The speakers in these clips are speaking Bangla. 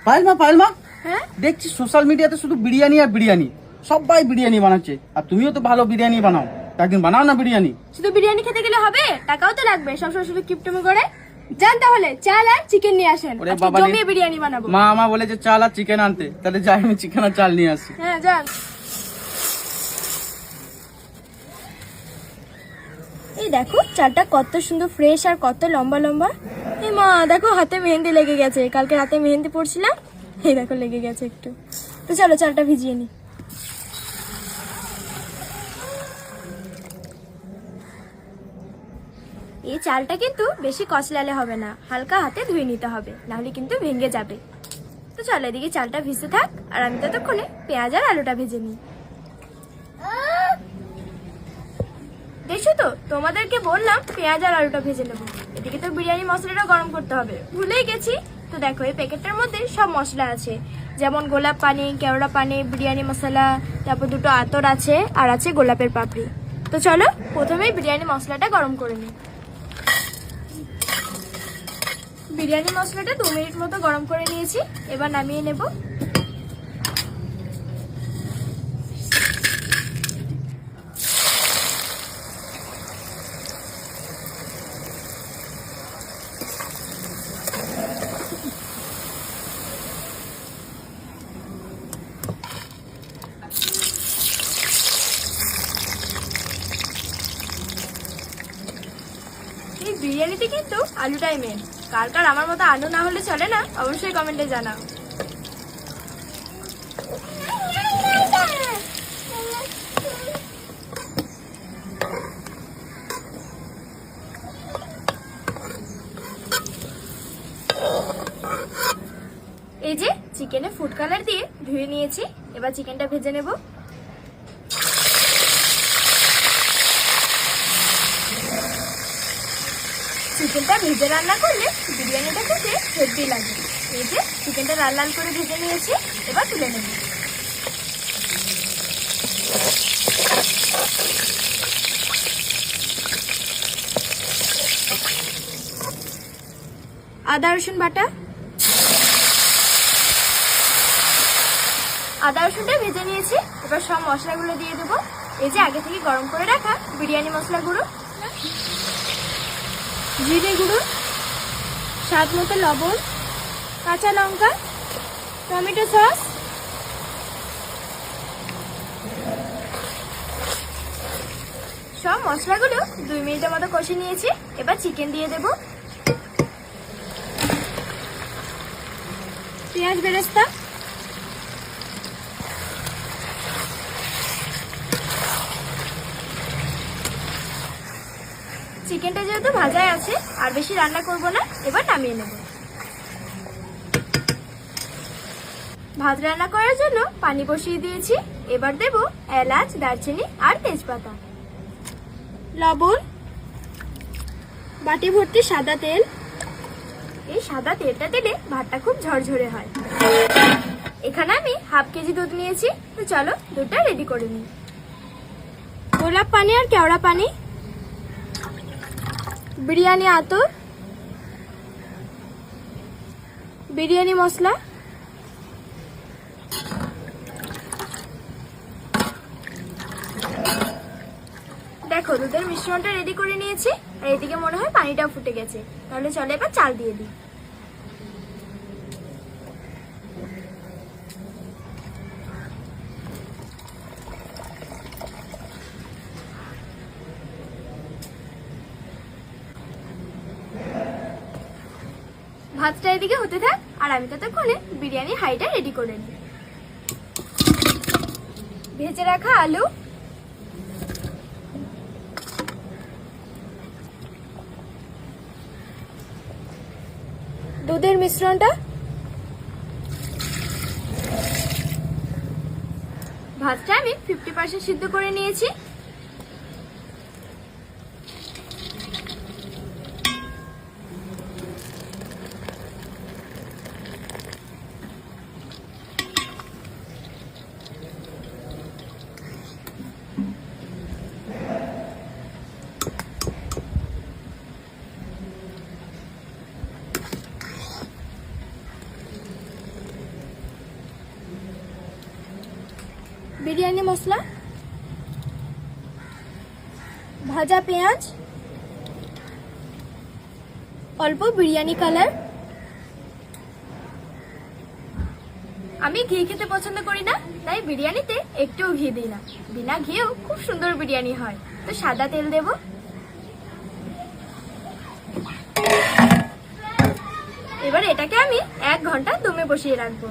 পায়েল মা, হ্যাঁ দেখছি সোশ্যাল মিডিয়াতে শুধু বিরিয়ানি আর বিরিয়ানি, সবাই বিরিয়ানি বানাচ্ছে। আর তুমিও তো ভালো বিরিয়ানি বানাও, একদিন বানাও না বিরিয়ানি। শুধু বিরিয়ানি খেতে গেলে হবে, টাকাও তো লাগবে। সবসময় শুধু কিপটমি করে যান। তাহলে চাল আর চিকেন নিয়ে আসেন, ওরে আজকে বাবা রে। জমিয়ে বিরিয়ানি বানাবো। মা আমার বলেছে চাল আর চিকেন আনতে, তাহলে যাই আমি চিকেন আর চাল নিয়ে আসি। হ্যাঁ যান। এই দেখো চালটা কত সুন্দর ফ্রেশ আর কত লম্বা লম্বা। এই মা দেখো হাতে মেহেন্দি লেগে গেছে, কালকে রাতে মেহেন্দি পড়ছিলাম, এই দেখো লেগে গেছে একটু। তো চলো চালটা ভিজিয়ে নি। এই চালটা কিন্তু বেশি কচলালে হবে না, হালকা হাতে ধুয়ে নিতে হবে, নাহলে কিন্তু ভেঙে যাবে। তো চলো এদিকে চালটা ভিজতে থাক, আর আমি ততক্ষণে পেঁয়াজ আর আলুটা ভেজে নিই। দেখছো তো, তোমাদেরকে বললাম পেঁয়াজ আর আলুটা ভেজে নেবো। এদিকে তো বিরিয়ানি মশলাটা গরম করতে হবে, ভুলেই গেছি। তো দেখো এই প্যাকেটটার মধ্যে সব মশলা আছে, যেমন গোলাপ পানি, কেওড়া পানি, বিরিয়ানি মশলা, তারপর দুটো আতর আছে, আর আছে গোলাপের পাপড়ি। তো চলো প্রথমেই বিরিয়ানি মশলাটা গরম করে নিই। বিরিয়ানি মশলাটা 2 মিনিট মতো গরম করে নিয়েছি, এবার নামিয়ে নেব। এই বিরিয়ানিতে কিন্তু আলুটাই মেন। কার কার আমার মতো আলু না হলে চলে না, অবশ্যই কমেন্টে জানাও। এই যে চিকেনে ফুড কালার দিয়ে ধুয়ে নিয়েছি, এবার চিকেনটা ভেজে নেব। চিকেনটা ভেজে রান্না করলে বিরিয়ানিটা খেতে হেভি লাগে। এই যে চিকেনটা লাল লাল করে ভেজে নিয়েছি, এবার তুলে নেব। আদা রসুন বাটা, আদা রসুনটা ভেজে নিয়েছি, এবার সব মশলাগুলো দিয়ে দেবো। এই যে আগে থেকে গরম করে রাখা বিরিয়ানি মশলা গুঁড়ো, জিরে গুঁড়ো, স্বাদ মতো লবণ, কাঁচা লঙ্কা, টমেটো সস, সব মশলাগুলো 2 মিনিটের মতো কষে নিয়েছি, এবার চিকেন দিয়ে দেব। পেঁয়াজ বেরেস্তা, চিকেনটা যেহেতু ভাজাই আছে আর বেশি রান্না করব না, এবার নামিয়ে নেব। ভাত রান্না করার জন্য পানি বসিয়ে দিয়েছি, এবার দেব এলাচ, দারচিনি আর তেজপাতা, লবণ, বাটি ভর্তি সাদা তেল। এই সাদা তেলটা দিলে ভাতটা খুব ঝরঝরে হয়। এখানে আমি হাফ কেজি দুধ নিয়েছি, তো চলো দুধটা রেডি করে নিই। গোলাপ পানি আর কেওড়া পানি, বিরিয়ানি আতর, বিরিয়ানি মশলা, দেখো দুধের মিশ্রণটা রেডি করে নিয়েছি, আর এদিকে মনে হয় পানিটাও ফুটে গেছে। তাহলে চলো এবার চাল দিয়ে দিই। ভাতটা এদিকে হতে থাক, আর আমি ততক্ষণে বিরিয়ানি হাঁড়িটা রেডি করে নিই। ভেজে রাখা আলু, দুধের মিশ্রণটা, ভাতটা আমি 50% সিদ্ধ করে নিয়েছি। বিরিয়ানি মশলা, ভাজা পেঁয়াজ, অল্প বিরিয়ানি কালার। আমি ঘি খেতে পছন্দ করি না, তাই বিরিয়ানিতে একটুও ঘি দিই না। বিনা ঘিয়েও খুব সুন্দর বিরিয়ানি হয়। তো সাদা তেল দেব। এবার এটাকে আমি 1 ঘন্টা দমে বসিয়ে রাখবো।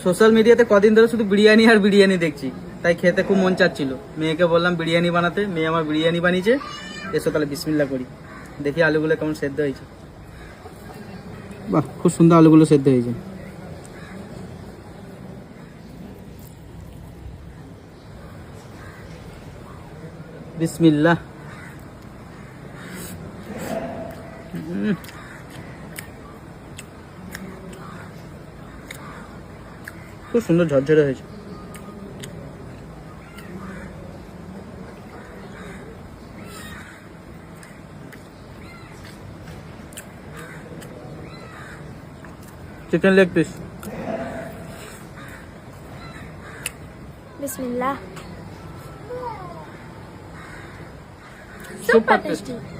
সোশ্যাল মিডিয়াতে কদিন ধরে শুধু বিরিয়ানি আর বিরিয়ানি দেখছি, তাই খেতে খুব মন চাচ্ছিল। মেয়েকে বললাম বিরিয়ানি বানাতে, মেয়ে আমার বিরিয়ানি বানিয়েছে। এসো তাহলে বিসমিল্লাহ করি, দেখি আলুগুলো কেমন সেদ্ধ হয়েছে। বাহ, খুব সুন্দর আলুগুলো সেদ্ধ হয়েছে। বিসমিল্লাহ। খুব সুন্দর ঝরঝরে হয়েছে। Chicken leg piece. বিসমিল্লাহ। Super super tasty. টেস্টি।